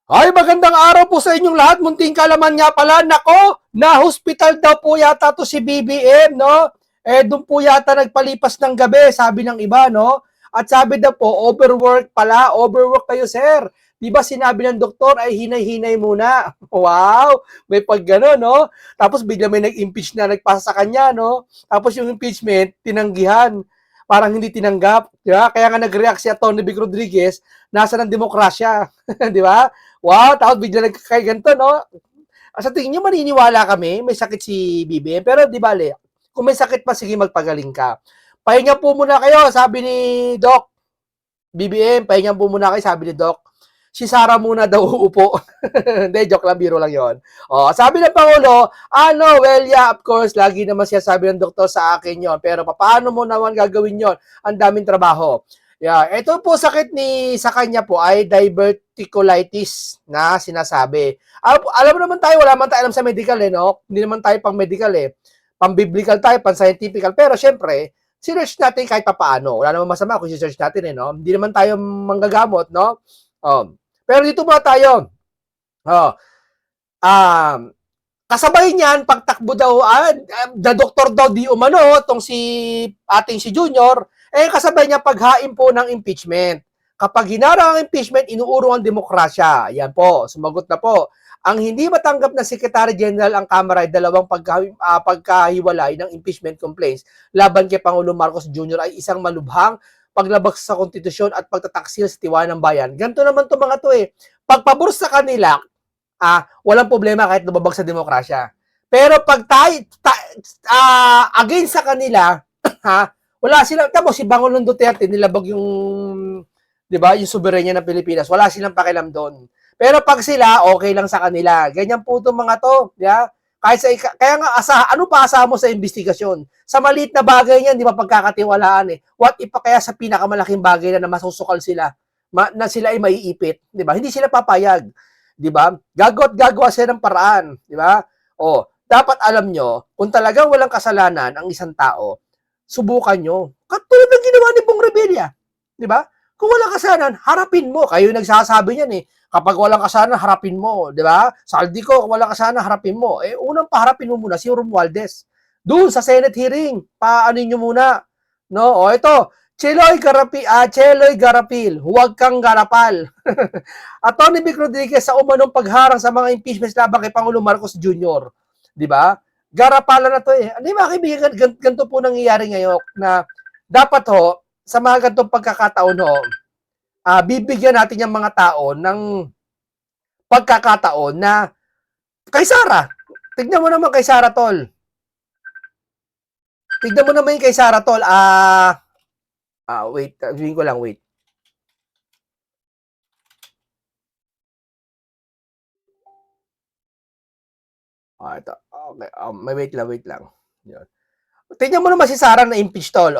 Ay, magandang araw po sa inyong lahat. Munting kalaman nga pala. Nako, na-hospital daw po yata to si BBM, no? Doon po yata nagpalipas ng gabi, sabi ng iba, no? At sabi daw po, overwork pala. Overwork kayo, sir. Di ba sinabi ng doktor ay hinay-hinay muna? Wow! May pag gano'n, no? Tapos bigla may nag-impeach na nagpasa sa kanya, no? Tapos yung impeachment, tinanggihan. Parang hindi tinanggap. Di ba? Kaya nga nag-react si Atty. Vic Rodriguez, nasa ng demokrasya. Di ba? Wow, tapos bigla nagkakaganto, no? Sa tingin nyo, maniniwala kami, may sakit si BBM. Pero di bale, kung may sakit pa, sige, magpagaling ka. Pahinga po muna kayo, sabi ni Doc. BBM, pahinga po muna kayo, sabi ni Doc. Si Sara muna daw uupo. Hindi, joke lang, biro lang yon. Oh, sabi ng Pangulo, well, yeah, of course, lagi naman siya sabi ng doktor sa akin yon. Pero paano mo naman gagawin yon? Ang daming trabaho. Yeah, ito po sakit ni sa kanya po ay diverticulitis na sinasabi. Alam naman tayo, wala man tayo alam sa medical no? Hindi naman tayo pang medical Pang-biblical tayo, pang-scientifical. Pero syempre, sinearch natin kahit papaano. Wala naman masama kung sinearch natin no? Hindi naman tayo manggagamot, no? Pero dito muna tayo. Kasabay niyan, pagtakbo daw, the doktor daw di umano, tong si Junior, kasabay niya paghain po ng impeachment. Kapag hinarang ang impeachment, inuurong ang demokrasya. Yan po, sumagot na po. Ang hindi matanggap na Secretary General ang Kamara ay dalawang pagkahiwalay ng impeachment complaints laban kay Pangulong Marcos Jr. ay isang malubhang paglabag sa konstitusyon at pagtataksil sa tiwala ng bayan. Ganito naman to mga to Pagpabor sa kanila, walang problema kahit lumabag sa demokrasya. Pero pag against sa kanila, wala sila, tamo si Bangulong Duterte nilabag yung, 'di ba, yung soberanya ng Pilipinas. Wala silang pakialam doon. Pero pag sila, okay lang sa kanila. Ganyan po itong mga to, yeah? Kaya nga, ano pa asahan mo sa investigasyon? Sa maliit na bagay niyan, di ba pagkakatiwalaan What if pa kaya sa pinakamalaking bagay na masusukal sila, na sila ay maiipit, di ba? Hindi sila papayag. 'Di ba? Gagawa sila ng paraan, 'di ba? Dapat alam nyo, kung talagang walang kasalanan ang isang tao, subukan nyo. Katulad ng ginawa ni Bong Revilla, 'di ba? Kung walang kasalanan, harapin mo. Kayo nagsasabi niyan Kapag walang kasalanan, harapin mo, 'di ba? Saldi ko, kung walang kasalanan, harapin mo. Unang paharapin mo muna si Romualdez. Doon sa Senate hearing, paano niyo muna, no? Ito, Cheloy Garapil, huwag kang garapal. Atty. Vic Rodriguez sa umanong pagharang sa mga impeachments laban kay Pangulong Marcos Jr. 'Di ba? Garapala na 'to Hindi ba kaibigan, ganito po nangyayari ngayon na dapat sa mga ganitong pagkakataon bibigyan natin yung mga tao ng pagkakataon na kay Sara. Tignan mo naman kay Sara Tol. Tignan mo naman yung kay Sara Tol. Wait, sabihin ko lang, wait. Ito. Okay. Wait lang. Yun. Tingnan mo naman si Sara na impeach tol.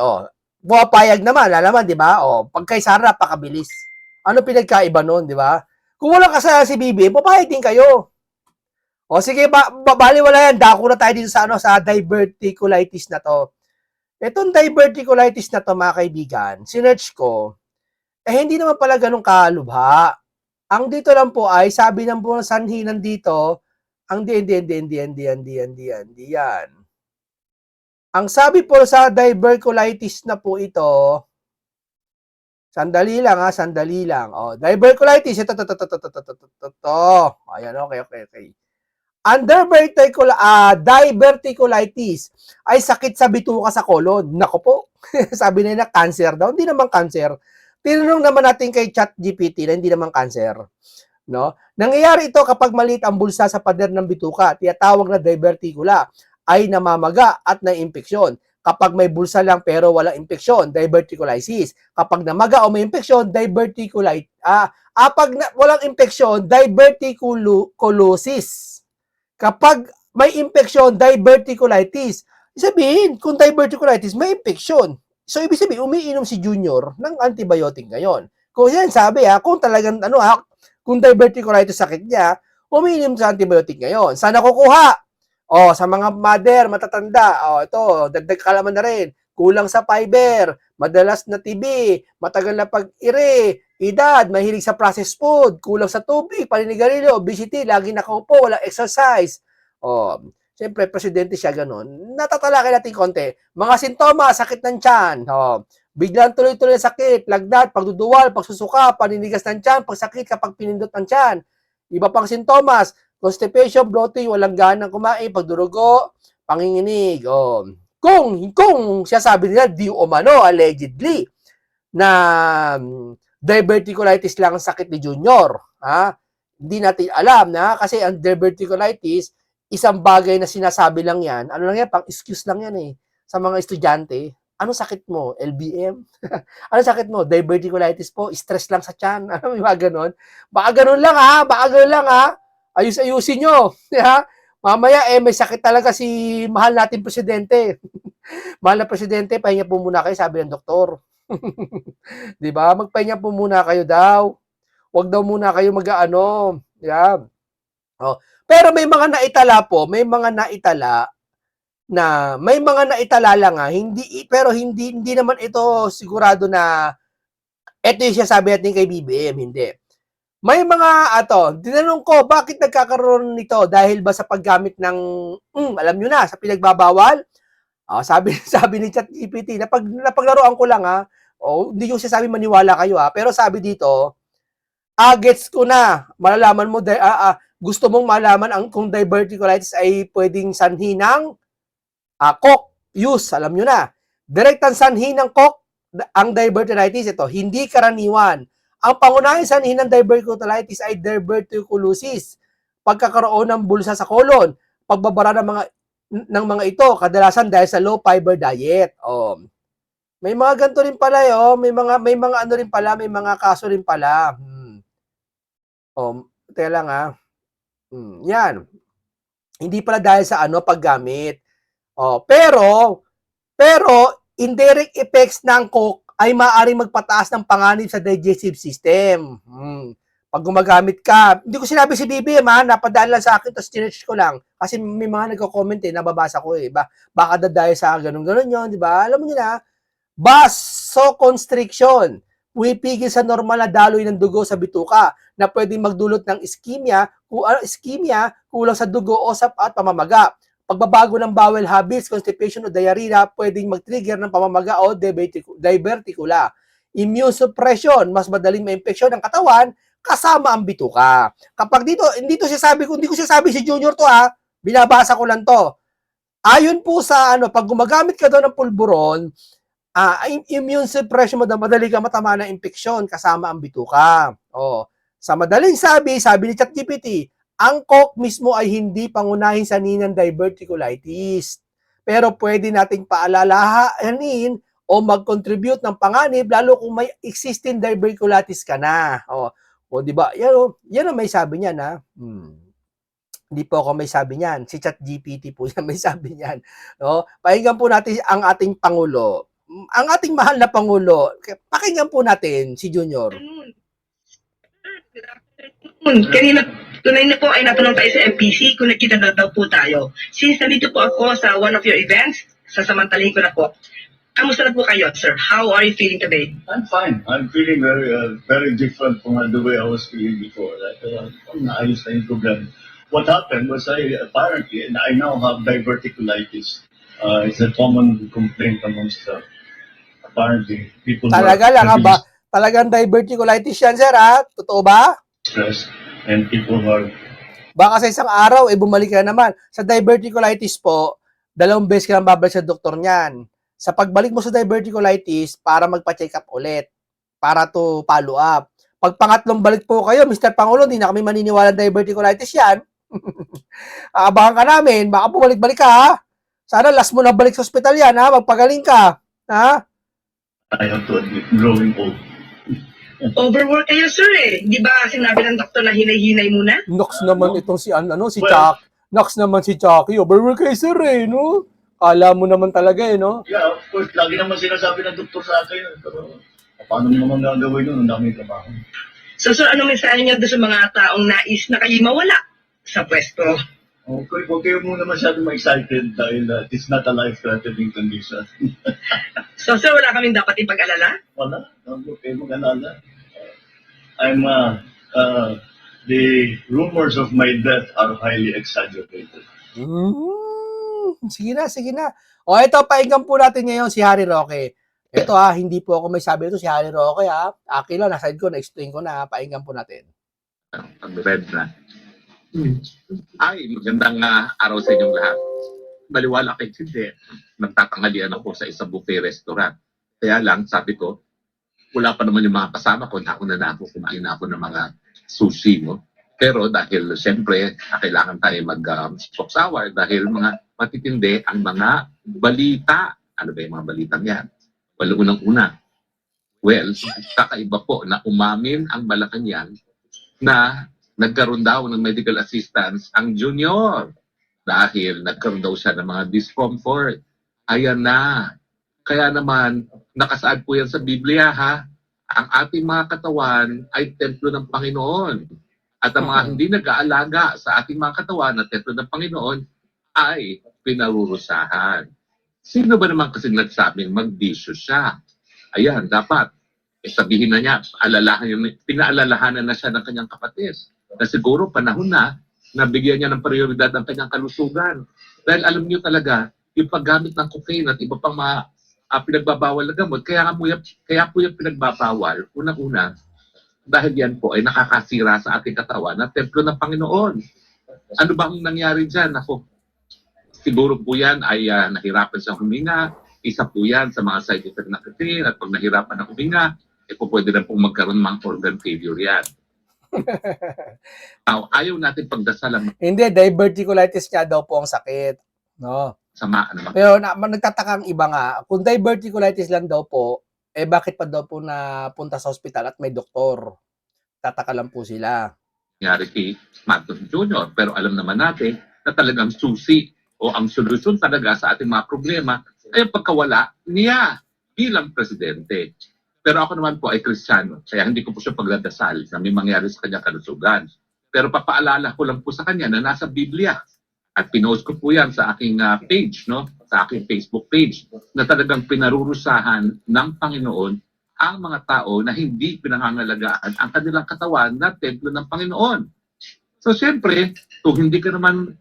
Pumapayag naman, alam di ba? Pag kay Sara, napakabilis. Ano pinagkaiba nun, di ba? Kung walang kasalanan si BBM, papayag din kayo. Sige, baliwala yan. Dako na tayo dito sa diverticulitis na to. Itong diverticulitis na to, mga kaibigan, sinearch ko, hindi naman pala ganun kalubha. Ang dito lang po ay, sabi ng buong sanhi nandito, hindi yan. Ang sabi po sa diverticulitis na po ito, sandali lang. Diverticulitis, ito. Ayan, okay. Ang diverticulitis ay sakit sa bituka sa kolon. Nako po, sabi nila cancer daw. Hindi naman cancer. Tinanong naman natin kay ChatGPT na hindi naman cancer. No? Nangyayari ito kapag maliit ang bulsa sa pader ng bituka, tinatawag na diverticula, ay namamaga at na-impeksyon. Kapag may bulsa lang pero walang impeksyon, diverticulitis. Kapag namaga o may impeksyon, diverticulitis. Pag walang impeksyon, diverticulosis. Kapag may impeksyon, diverticulitis. Sabihin, kung diverticulitis, may impeksyon. So, ibig sabihin, umiinom si Junior ng antibiotic ngayon. Kung yan, sabi kung talagang, kung diverticulitis sakit niya, umiinom sa antibiotic ngayon. Saan nakukuha? Sa mga mother, matatanda. Ito, dagdag kalaman na rin. Kulang sa fiber, madalas na TB, matagal na pag-ire, edad, mahilig sa processed food, kulang sa tubig, paninigarilyo, obesity, lagi nakaupo, walang exercise. Siyempre, presidente siya, ganun. Natatalakay natin konti. Mga sintomas, sakit ng tiyan. Biglang tuloy-tuloy sakit, lagnat, pagduduwal, pagsusuka, paninigas ng tiyan, pagsakit kapag pinindot ng tiyan. Iba pang sintomas, constipation, bloating, walang ganang kumain, pagdurugo, panginginig. Kung siya sabi nila, di umano, allegedly, na diverticulitis lang ang sakit ni Junior. Hindi natin alam na kasi ang diverticulitis, isang bagay na sinasabi lang yan, ano lang yan, pang excuse lang yan sa mga estudyante. Ano sakit mo? LBM? Ano sakit mo? Diverticulitis po, stress lang sa tiyan. Ano, mga ganon. Baka ganon lang Ayus-ayusin nyo. Mamaya, may sakit talaga si mahal nating presidente. Mahal na presidente, pahinga po muna kayo, sabi ng doktor. Di ba? Magpahinga po muna kayo daw. Huwag daw muna kayo mag-ano. Yeah. Pero may mga naitala may mga naitala lang pero hindi naman ito sigurado na ito yung sabi natin kay BBM, hindi. May mga tinanong ko, bakit nagkakaroon nito? Dahil ba sa paggamit ng, alam nyo na, sa pinagbabawal? Sabi ni ChatGPT, napaglaruan ko lang hindi yung sabi maniwala kayo pero sabi dito, gets ko na, malalaman mo, gusto mong malaman kung diverticulitis ay pwedeng sanhi ng coke use, alam nyo na. Direktang sanhi ng coke, ang diverticulitis, ito, hindi karaniwan. Ang pangunahing sanhi ng diverticulitis ay diverticulosis, pagkakaroon ng bulsa sa kolon, pagbabara ng mga ito, kadalasan dahil sa low fiber diet. May mga ganito rin pala, may mga ano rin pala, may mga kaso rin pala. Teka lang yan. Hindi pala dahil sa paggamit. Pero indirect effects ng coke ay maaaring magpataas ng panganib sa digestive system. Pag gumagamit ka, hindi ko sinabi si BBM napadaan lang sa akin, tapos tinext ko lang. Kasi may mga nagko-comment nababasa ko baka dahil sa ganun yun, di ba? Alam mo nila, vasoconstriction, pumipigil sa normal na daloy ng dugo sa bituka na pwedeng magdulot ng ischemia, kulang sa dugo o at pamamaga. Pagbabago ng bowel habits, constipation o diarrhea, pwedeng mag-trigger ng pamamaga o diverticula. Immune suppression, mas madaling ma-infeksyon ng katawan kasama ang bituka. Kapag hindi ko sinasabi si Junior to binabasa ko lang to. Ayon po sa pag gumagamit ka daw ng pulburon, immune suppression mo daw, madali ka matama ng infeksyon kasama ang bituka. Sa madaling sabi ni ChatGPT, ang coke mismo ay hindi pangunahing sanhi ng diverticulitis. Pero pwede nating paalalahanin o mag-contribute ng panganib lalo kung may existing diverticulitis ka na. Di ba? Yan ang may sabi niyan Hindi po ako may sabi niyan. Si ChatGPT po yan may sabi niyan. Pakinggan po natin ang ating Pangulo. Ang ating mahal na Pangulo, pakinggan po natin si Junior. Kanina, tunay na po ay natanong tayo sa MPC kung nakita na daw po tayo. Since nandito po ako sa one of your events, sasamantalahin ko na po. Kamusta na po kayo, sir? How are you feeling today? I'm fine. I'm feeling very different from the way I was feeling before. Naayos na yung problem. What happened was apparently, I now have diverticulitis. It's a common complaint amongst apparently people. Talaga lang ba? Talagang diverticulitis yan, sir Totoo ba? Stress and people are. Baka sa isang araw, bumalik ka naman. Sa diverticulitis po, 2 beses ka lang babalik sa doktor niyan. Sa pagbalik mo sa diverticulitis, para magpa-check up ulit. Para to follow up. Pag pangatlong balik po kayo, Mr. Pangulo, hindi na kami maniniwala ng diverticulitis yan. Abangan ka namin, baka bumalik-balik ka Sana last mo na balik sa ospital yan magpagaling ka. I have to admit, growing old. Overwork kayo, sir Di ba sinabi ng doktor na hinay-hinay muna? Nox naman itong si Chuck. Nox naman si Chucky. Overwork kayo, sir no? Kala mo naman talaga no? Yeah, of course. Lagi naman sinasabi ng doktor sa akin. Pero paano mo naman gagawin nun? Ang daming trabaho. So, sir, ano mensahe niyo doon sa mga taong nais na kayo mawala sa pwesto? Okay, huwag kayo muna masyadong ma-excited dahil it's not a life-threatening condition. So, sir, wala kaming dapat ipag-alala? Wala. Huwag kayo mag-alala. I'm the rumors of my death are highly exaggerated. Sige na, sige na. O ito, painggan po natin ngayon si Harry Roque. Ito hindi po ako may sabi nito si Harry Roque Akin lang, nasa ko, na-explain ko na. Painggan po natin. Pag-red na. Ay, magandang araw sa inyong lahat. Maliwala kayo hindi. Nagtatanghalian ako sa isang buffet restaurant. Kaya lang, sabi ko, wala pa naman yung mga kasama ko. Nauna na ako, kumain na ako ng mga sushi mo. Pero dahil siyempre, kailangan tayo mag-stop sour dahil mga matitindi ang mga balita. Ano ba yung mga balitang yan? Well, unang-una. Well, kakaiba po na umamin ang Malacanang na nagkaroon daw ng medical assistance ang junior dahil nagkaroon daw siya ng mga discomfort. Ayan na. Kaya naman, nakasaad po yan sa Biblia Ang ating mga katawan ay templo ng Panginoon. At ang mga hindi nag-aalaga sa ating mga katawan na templo ng Panginoon ay pinarurusahan. Sino ba naman kasi nagsabing magbisyo siya? Ayan, dapat sabihin na niya, pinaalalahanan na siya ng kanyang kapatid. Na siguro panahon na bigyan niya ng prioridad ang kanyang kalusugan. Dahil alam niyo talaga, yung paggamit ng cocaine at iba pang mga pinagbabawal na gamot, kaya po yung pinagbabawal, unang-una, dahil yan po ay nakakasira sa ating katawan na templo ng Panginoon. Ano ba ang nangyari dyan? Ako, siguro po yan ay nahirapan sa huminga. Isa po yan sa mga side effect na cocaine at pag nahirapan na huminga, pwede na pong magkaroon ng organ failure yan. Ayaw natin pagdasalan. Hindi, diverticulitis nga daw po ang sakit. No? Sama, Pero nagtataka ang iba nga, kung diverticulitis lang daw po, bakit pa daw po napunta sa ospital at may doktor? Tataka lang po sila. Nangyari kay Marcos Jr. Pero alam naman natin na talagang susi o ang solusyon talaga sa ating mga problema ay pagkawala niya bilang presidente. Pero ako naman po ay Kristiyano, kaya hindi ko po siya pagdadasal na may mangyari sa kanyang kalusugan. Pero papaalala ko lang po sa kanya na nasa Biblia. At pinost ko po yan sa aking page, no? Sa aking Facebook page, na talagang pinarurusahan ng Panginoon ang mga tao na hindi pinangangalagaan ang kanilang katawan na templo ng Panginoon. So siyempre, kung hindi ka naman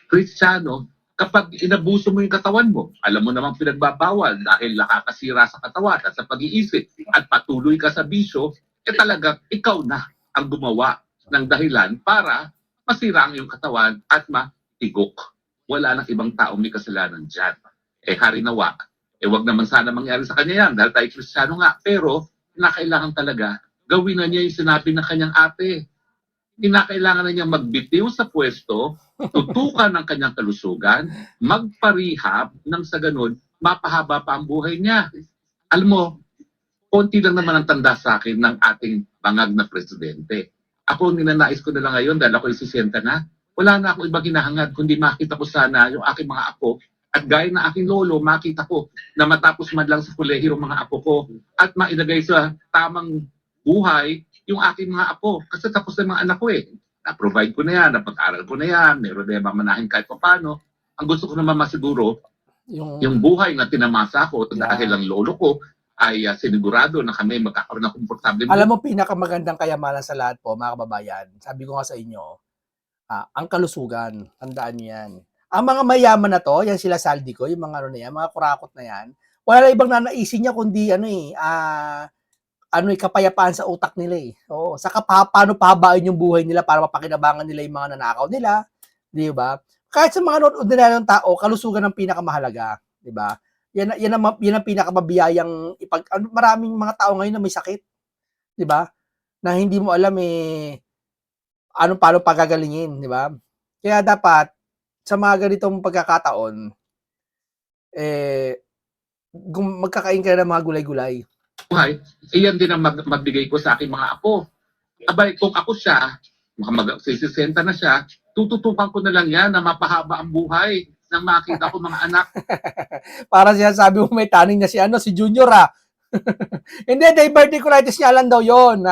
Kristiyano, kapag inabuso mo yung katawan mo, alam mo namang pinagbabawal dahil nakakasira sa katawan at sa pag-iisip at patuloy ka sa bisyo, talagang ikaw na ang gumawa ng dahilan para masira ang iyong katawan at matigok. Wala nang ibang tao may kasalanan dyan. Hari nawa, wag naman sana mangyari sa kanya yan dahil tayo Kristiyano nga, pero kinakailangan talaga gawin na niya yung sinabi ng kanyang ate. Kinakailangan na niya magbitiw sa pwesto, tutukan ng kanyang kalusugan, magparehab nang sa ganun, mapahaba pa ang buhay niya. Alam mo, konti lang naman ang tanda sa akin ng ating bangag na presidente. Ako, ninanais ko na lang ngayon dahil ako isisenta na, wala na akong ibang hinahangad kundi makita ko sana yung aking mga apo at gaya na aking lolo, makita ko na matapos man lang sa kolehiyo ang mga apo ko at mailagay sa tamang buhay yung aking mga apo. Kasi tapos na yung mga anak ko Na-provide ko na yan, napag-aral ko na yan, meron na yung mamanahin kahit pa paano. Ang gusto ko naman masiguro, yung buhay na tinamasa ko dahil ang lolo ko ay sinigurado na kami magkakaroon ng komportable. Alam mo, pinakamagandang kayamanan sa lahat po, mga kababayan, sabi ko nga sa inyo, ang kalusugan, tandaan niyo yan. Ang mga mayaman na to, yan sila Saldi ko, yung mga na yan, mga kurakot na yan, wala ibang nanaisin niya kundi kapayapaan sa utak nila Oo, saka paano pahabain yung buhay nila para mapakinabangan nila yung mga nanakaw nila, di ba? Kahit sa mga ordinaryong tao, kalusugan ang pinakamahalaga, di ba? Yan ang pinakamabiyayang maraming mga tao ngayon na may sakit, di ba? Na hindi mo alam paano pagagalingin, di ba? Kaya dapat sa mga ganitong pagkakataon magkakain ka ng mga gulay-gulay. Buhay, iyan din ang magbigay ko sa aking mga apo. Abay, kung ako siya, mag-60 na siya, tututukan ko na lang yan na mapahaba ang buhay nang makita ko mga anak. Para siya sabi mo may taning na si Junior Hindi, diverticulitis niya lang daw yon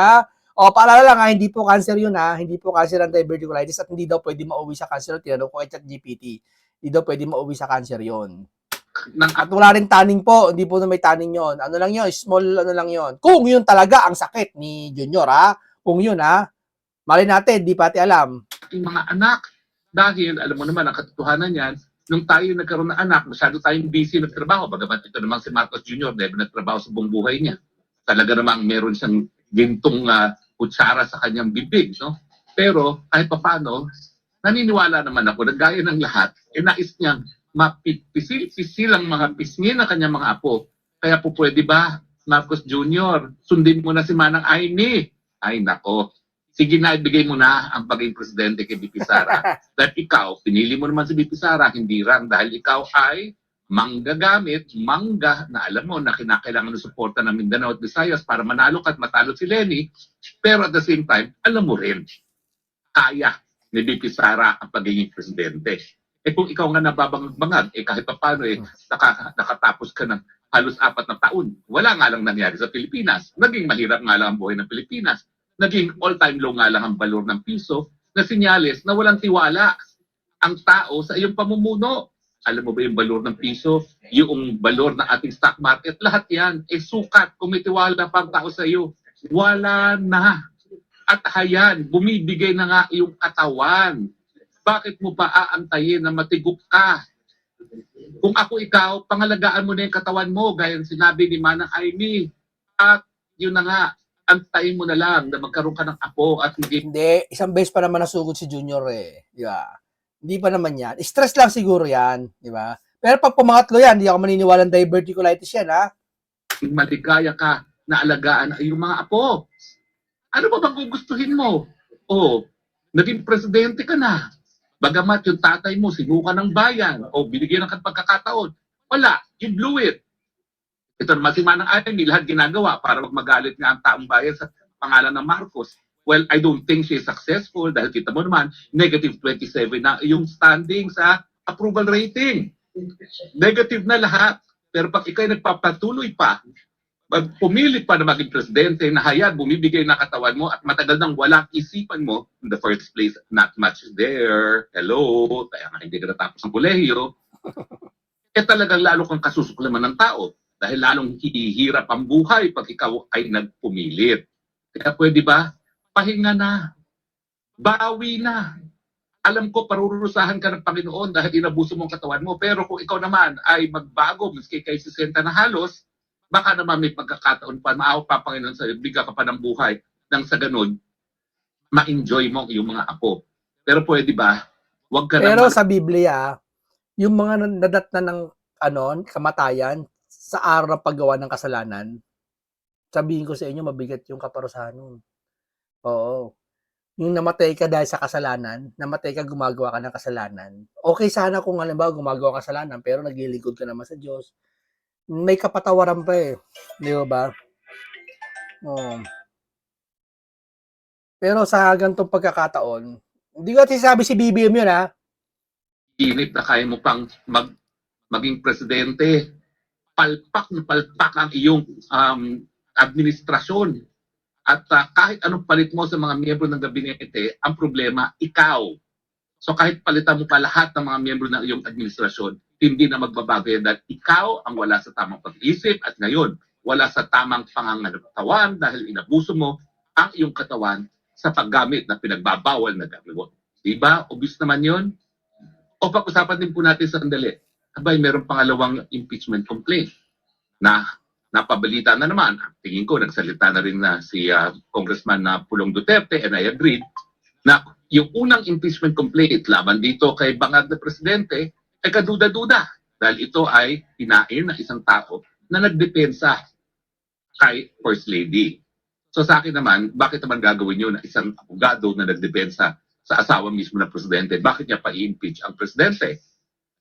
O, paalala lang hindi po cancer yun hindi po cancer ang diverticulitis at hindi daw pwede mauwi sa cancer. Tinanong ko kay ChatGPT, hindi daw pwede mauwi sa cancer yon. At wala rin tanning po, hindi po na may tanning yon. Ano lang yon, small lang yon. Kung yun talaga ang sakit ni Junior Kung yun, mali natin, di pati alam. Ating mga anak. Dahil, alam mo naman, ang katotohanan yan, nung tayo nagkaroon ng anak, masyado tayong busy nagtrabaho. Bagamat ito namang si Marcos Jr., never nagtrabaho sa buong buhay niya. Talaga namang meron siyang gintong kutsara sa kanyang bibig. No? Pero, kahit papano, naniniwala naman ako na gaya ng lahat, nais niyang mapipisil ang mga pisngi ng kanyang mga apo. Kaya po pwede ba, Marcos Jr., sundin mo na si Manang Aimee? Ay nako, sige na, ibigay mo na ang pagiging presidente kay BP Sara. Dahil ikaw, pinili mo naman si BP Sara, hindi lang dahil ikaw ay manggagamit, mangga na alam mo na kinakailangan ng suporta ng Mindanao at Visayas para manalo ka at matalo si Lenny. Pero at the same time, alam mo rin, kaya ni BP Sara ang pagiging presidente. Kung ikaw nga nababangag-bangag, kahit pa paano nakatapos ka ng halos 4 na taon. Wala nga lang nangyari sa Pilipinas. Naging mahirap nga lang ang buhay ng Pilipinas. Naging all-time low nga lang ang balor ng piso na sinyales na walang tiwala ang tao sa iyong pamumuno. Alam mo ba yung balor ng piso? Yung balor ng ating stock market? Lahat yan sukat. Kung may tiwala pa ang tao sa iyo, wala na. At hayan, bumibigay na nga yung katawan. Bakit mo pa aantayin na matigok ka? Kung ako ikaw, pangalagaan mo na yung katawan mo, gaya ng sinabi ni Manang Aimee. At yun na nga, antayin mo na lang na magkaroon ka ng apo at maging... Hindi, isang beses pa naman nasugod si Junior di ba? Hindi pa naman yan. Stress lang siguro yan, di ba? Pero pag pumangatlo yan, hindi ako maniniwalang diverticulitis yan, maligaya ka na alagaan ay yung mga apo. Ano ba bang gugustuhin mo? Naging presidente ka na. Bagamat yung tatay mo sinuka ng bayan o binigyan ng pagkakataon. Wala, you blew it. Ito naman si Manang Aimee, lahat ginagawa para magalit nga ang taong bayan sa pangalan ng Marcos. Well, I don't think she is successful dahil kita mo naman, negative 27 na yung standing sa approval rating. Negative na lahat. Pero pag ikaw nagpapatuloy pa, pumilit pa na maging presidente, na hayag, bumibigay na katawan mo at matagal nang walang isipan mo, in the first place, not much is there. Hello, kaya nga hindi ka natapos ng kolehiyo. Talagang lalo kang kasusuklaman ng tao dahil lalong hihirap ang buhay pag ikaw ay nagpumilit. Kaya pwede ba? Pahinga na. Bawi na. Alam ko, parurusahan ka ng Panginoon dahil inabuso mo ang katawan mo. Pero kung ikaw naman ay magbago, maski kay 60 na halos, baka naman may pagkakataon pa, maawa pa Panginoon sa'yo, bigyan ka pa ng buhay nang sa ganun, ma-enjoy mo yung mga apo. Pero pwede ba? Huwag ka Pero naman. sa Biblia, yung mga nadatna ng kamatayan sa araw ng paggawa ng kasalanan, sabihin ko sa inyo, mabigat yung kaparusahan nun. Oo. Yung namatay ka dahil sa kasalanan, namatay ka gumagawa ka ng kasalanan. Okay sana kung halimbawa gumagawa ka ng kasalanan, pero naglilingkod ka naman sa Diyos. May kapatawaran pa Di ba? Pero sa ganitong pagkakataon, hindi ko sinasabi si BBM yun, Init na kaya mo pang maging presidente. Palpak na palpak ang iyong administrasyon. At kahit anong palit mo sa mga miyembro ng gabinete, ang problema, ikaw. So kahit palitan mo pa lahat ng mga miyembro ng iyong administrasyon, hindi na magbabago yan dahil ikaw ang wala sa tamang pag-isip at ngayon, wala sa tamang pangangatawan dahil inabuso mo ang iyong katawan sa paggamit na pinagbabawal na gamit. Diba? Obvious naman yun. O pag-usapan din po natin sandali. Abay, meron pangalawang impeachment complaint na napabalita na naman. Tingin ko, nagsalita na rin na si Congressman Pulong Duterte and I agreed na yung unang impeachment complaint laban dito kay bangag na presidente ay kaduda-duda dahil ito ay hinain ng isang tao na nagdepensa kay First Lady. So sa akin naman, bakit naman gagawin yun na isang abogado na nagdepensa sa asawa mismo ng presidente? Bakit niya pa i-impeach ang presidente?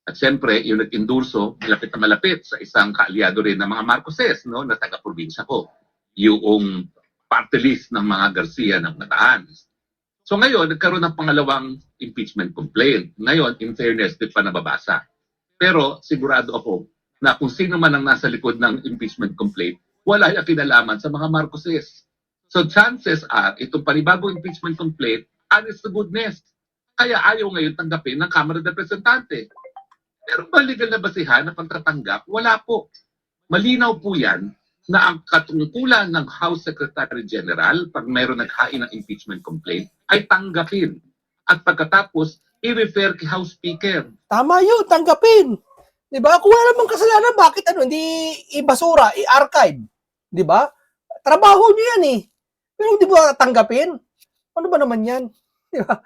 At siyempre, yung nag-endurso, malapit na malapit sa isang kaalyado rin ng mga Marcoses, no, na taga-probinsya ko. Yung party list ng mga Garcia ng Bataan. So ngayon, nagkaroon ng pangalawang impeachment complaint. Ngayon, in fairness, di pa nababasa. Pero sigurado ako na kung sino man ang nasa likod ng impeachment complaint, wala yung kinalaman sa mga Marcoses. So chances are, itong panibagong impeachment complaint, honest to goodness. Kaya ayaw ngayon tanggapin ng Kamara de Representante. Pero ba legal na basihan na pagtatanggap? Wala po. Malinaw po yan na ang katungkulan ng House Secretary General pag mayroon naghain ng impeachment complaint ay tanggapin at pagkatapos i-refer kay House Speaker. Tama yun, tanggapin. Di ba? Kung wala namang kasalanan, bakit hindi ibasura, i-archive? Di ba? Trabaho nyo yan eh. Pero hindi ba tanggapin? Ano ba naman yan? Di ba?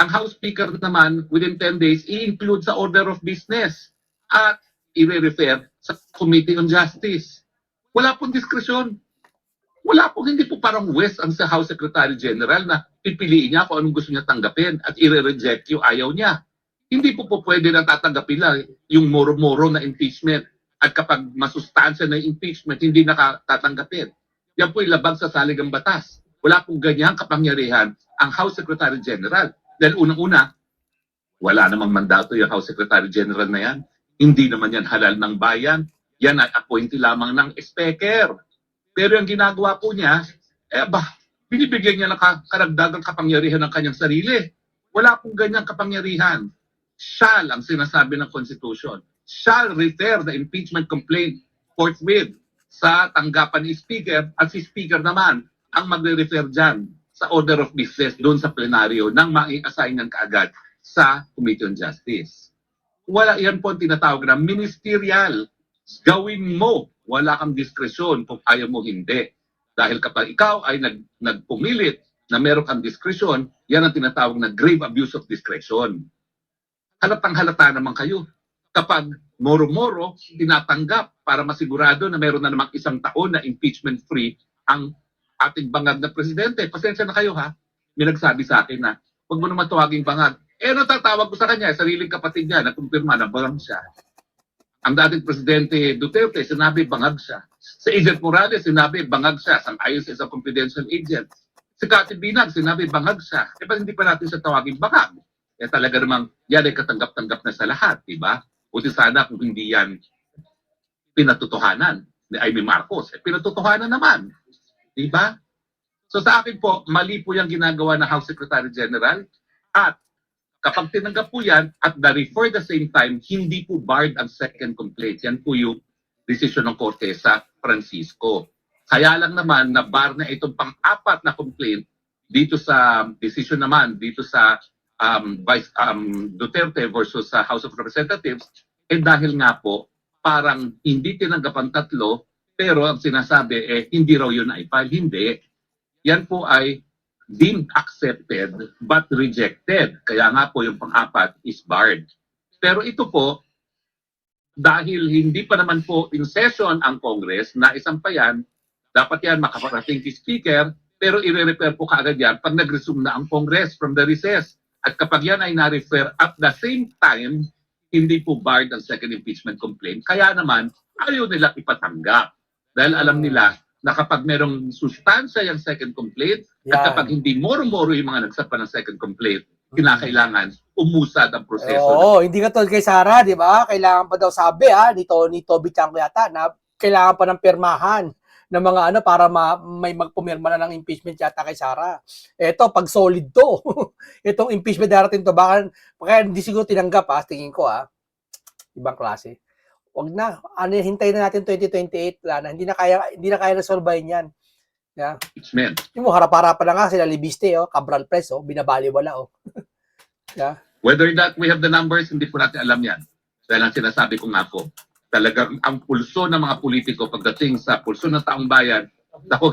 Ang House Speaker naman, within 10 days, i-include sa order of business at i-refer sa Committee on Justice. Wala pong diskresyon. Wala pong, hindi po parang West ang sa House Secretary General na pipiliin niya kung anong gusto niya tanggapin at i-reject yung ayaw niya. Hindi po pwede na tatanggapin lang yung moro-moro na impeachment at kapag masustansya na yung impeachment, hindi nakatatanggapin. Yan po ilabag sa saligang batas. Wala pong ganyang kapangyarihan ang House Secretary General. Dahil unang-una, wala namang mandato yung House Secretary General na yan. Hindi naman yan halal ng bayan. Yan ay appointee lamang ng speaker. Pero yung ginagawa po niya, binibigyan niya ng karagdagang kapangyarihan ng kanyang sarili. Wala pong ganyang kapangyarihan. Shall ang sinasabi ng Constitution. Shall refer the impeachment complaint forthwith sa tanggapan ni Speaker at si Speaker naman ang magre-refer dyan sa order of business doon sa plenaryo nang mai-assign ng kaagad sa Committee on Justice. Wala, yan po ang tinatawag na ministerial. Gawin mo, wala kang diskresyon kung ayaw mo hindi. Dahil kapag ikaw ay nagpumilit na meron kang diskresyon, yan ang tinatawag na grave abuse of discretion. Halatang halata naman kayo. Kapag moro-moro, tinatanggap para masigurado na meron na namang isang taon na impeachment-free ang ating bangag na presidente. Pasensya na kayo ha. May nagsabi sa akin na huwag mo naman tawaging bangag. Natatawag ko sa kanya, sariling kapatid niya, nakumpirma na bangag siya. Ang dating presidente Duterte, sinabi bangag siya. Sa Agent Morales, sinabi bangag siya. Sang-ayon sa isang confidential agent. Si Cathy Binag, sinabi bangag siya. Ba't hindi pa natin siya tawaging bangag? Talaga namang yan ay katanggap-tanggap na sa lahat, di ba? Buti sana kung hindi yan pinatutuhanan ni Amy Marcos. Pinatutuhanan naman. Di ba? So sa akin po, mali po yung ginagawa ng House Secretary General at kapag tinanggap po yan at for the same time, hindi po barred ang second complaint. Yan po yung decision ng Korte sa Francisco. Kaya lang naman na bar na itong pang-apat na complaint dito sa decision naman, dito sa Duterte versus sa House of Representatives, dahil nga po parang hindi tinanggap ang tatlo, pero ang sinasabi hindi raw yun ay file. Hindi. Yan po ay deemed accepted but rejected. Kaya nga po yung pang-apat is barred. Pero ito po, dahil hindi pa naman po in session ang Congress na isang pa yan, dapat yan makaparating kay Speaker, pero i-refer po kaagad yan pag nag-resume na ang Congress from the recess. At kapag yan ay na-refer at the same time, hindi po barred ang second impeachment complaint. Kaya naman, ayaw nila ipatanggap. Dahil alam nila na kapag merong sustansya yung second complaint, at kapag hindi moro-moro yung mga nagsampa ng second complaint, kinakailangan umusad ang proseso. Oo, hindi ka tulad kay Sara, di ba? Kailangan pa daw sabi ni Toby Chanco yata na kailangan pa ng pirmahan ng mga para may magpumirma na ng impeachment yata kay Sara. Eto, pag solid to. Itong impeachment darating to, baka hindi siguro tinanggap tingin ko ibang klase. Wag na. Hintayin na natin 2028 na. Hindi na kaya resolve yan. Yeah. Impeachment. Yung harap-harapan na nga sila Libiste, Cabral Press, binabaliwala, Yeah. Whether that we have the numbers, hindi po natin alam yan. Dahil ang sinasabi ko nga po, talagang ang pulso ng mga politiko pagdating sa pulso ng taong bayan,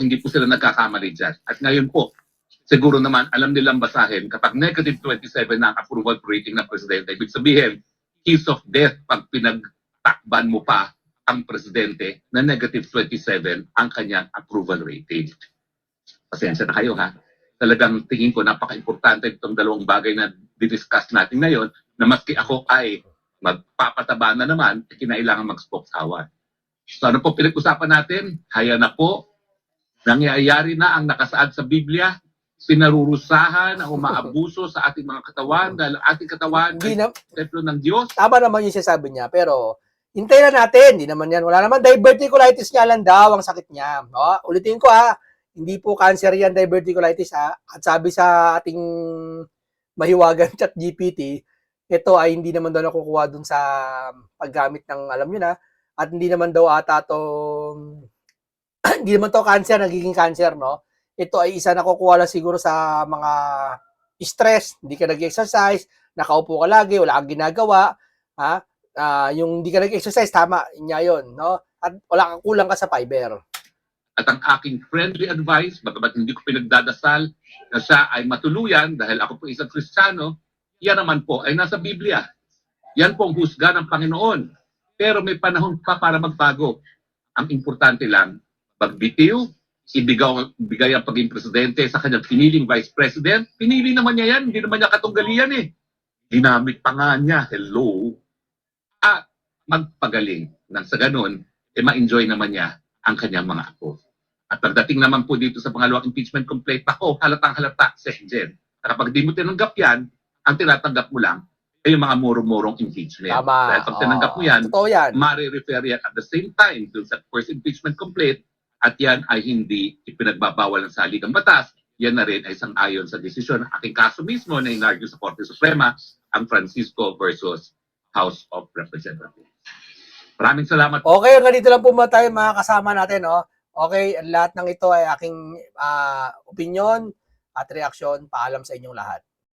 hindi po sila nagkakamali dyan. At ngayon po, siguro naman alam nilang basahin, kapag negative 27 na ang approval rating ng presidente, ibig sabihin, kiss of death pag pinagtakban mo pa ang presidente na negative 27 ang kanyang approval rating. Pasensya na kayo ha. Talagang tingin ko napaka-importante itong dalawang bagay na didiscuss natin ngayon na maski ako ay magpapataba na naman, kinailangan mag-spoksawan. So ano po pinag-usapan natin? Haya na po, nangyayari na ang nakasaad sa Biblia, sinarurusahan ang umaabuso sa ating mga katawan dahil ang ating katawan ay templo ng Diyos. Tama naman yung sinasabi niya, pero hintayin na natin. Hindi naman yan. Wala naman. Diverticulitis nga lang daw ang sakit niya. Ulitin ko hindi po cancer yan, diverticulitis At sabi sa ating mahiwagan ChatGPT, ito ay hindi naman daw nakukuha dun sa paggamit ng, alam nyo na, at hindi naman daw ata itong hindi naman to cancer, nagiging cancer, no? Ito ay isa na kukuha lang siguro sa mga stress, hindi ka nag-exercise, nakaupo ka lagi, wala kang ginagawa, ha? Yung hindi ka nag-exercise, tama, niya yun, no? At wala kang kulang ka sa fiber. At ang aking friendly advice, bagamat hindi ko pinagdadasal na siya ay matuluyan dahil ako po isang Kristiyano, yan naman po ay nasa Biblia. Yan po ang husga ng Panginoon. Pero may panahon pa para magbago. Ang importante lang, magbitiw, ibigay ang pagiging presidente sa kanyang piniling vice president. Pinili naman niya yan, hindi naman niya katunggali eh. Ginamit pa nga niya, hello. At magpagaling nang sa ganun, ma-enjoy naman niya ang kanyang mga apo. At pagdating naman po dito sa pangalawang impeachment complaint, ako, halatang-halata, Sec. Gen. Kapag di mo tinanggap yan, ang tinatanggap mo lang ay yung mga murong-murong impeachment. Tama. Dahil pag tinanggap mo yan, Totoo yan. mare-refer yan at the same time dun sa first impeachment complaint at yan ay hindi ipinagbabawal ng saligang batas. Yan na rin ay sang-ayon sa desisyon ng aking kaso mismo na inargue sa Korte Suprema, ang Francisco versus House of Representatives. Maraming salamat. Okay, ganito lang po tayo mga kasama natin, no? Okay, lahat ng ito ay aking opinion at reaksyon. Paalam sa inyong lahat.